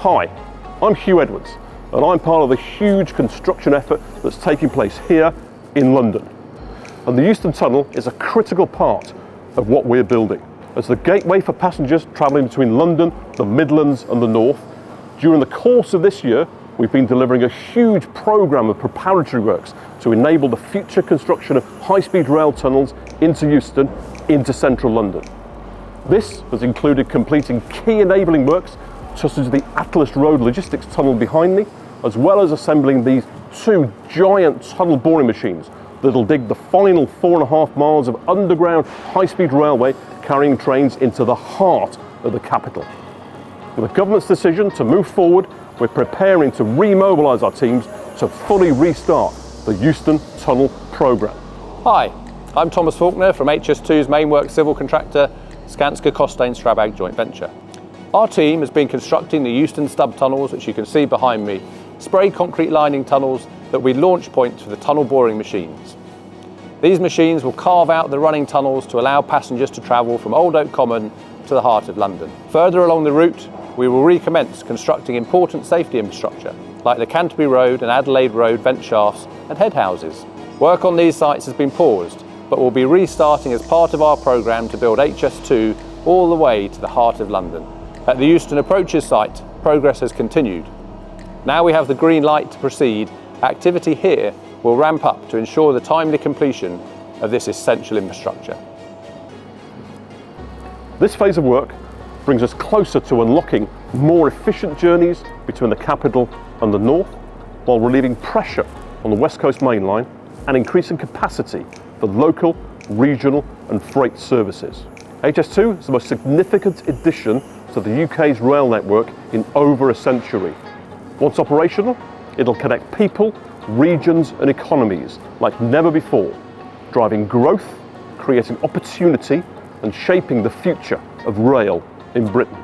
Hi, I'm Hugh Edwards, and I'm part of the huge construction effort that's taking place here in London. And the Euston Tunnel is a critical part of what we're building. As the gateway for passengers travelling between London, the Midlands and the North, during the course of this year, we've been delivering a huge programme of preparatory works to enable the future construction of high-speed rail tunnels into Euston, into central London. This has included completing key enabling works such as the Atlas Road Logistics Tunnel behind me, as well as assembling these two giant tunnel boring machines that'll dig the final 4.5 miles of underground high-speed railway carrying trains into the heart of the capital. With the government's decision to move forward, we're preparing to remobilise our teams to fully restart the Euston Tunnel programme. Hi, I'm Thomas Faulkner from HS2's Mainworks civil contractor, Skanska Costain Strabag joint venture. Our team has been constructing the Euston stub tunnels, which you can see behind me, spray concrete lining tunnels that will be launch points for the tunnel boring machines. These machines will carve out the running tunnels to allow passengers to travel from Old Oak Common to the heart of London. Further along the route, we will recommence constructing important safety infrastructure like the Canterbury Road and Adelaide Road vent shafts and head houses. Work on these sites has been paused, but will be restarting as part of our programme to build HS2 all the way to the heart of London. At the Euston Approaches site, progress has continued. Now we have the green light to proceed. Activity here will ramp up to ensure the timely completion of this essential infrastructure. This phase of work brings us closer to unlocking more efficient journeys between the capital and the north, while relieving pressure on the West Coast Main Line and increasing capacity for local, regional and freight services. HS2 is the most significant addition to the UK's rail network in over a century. Once operational, it'll connect people, regions and economies like never before, driving growth, creating opportunity and shaping the future of rail in Britain.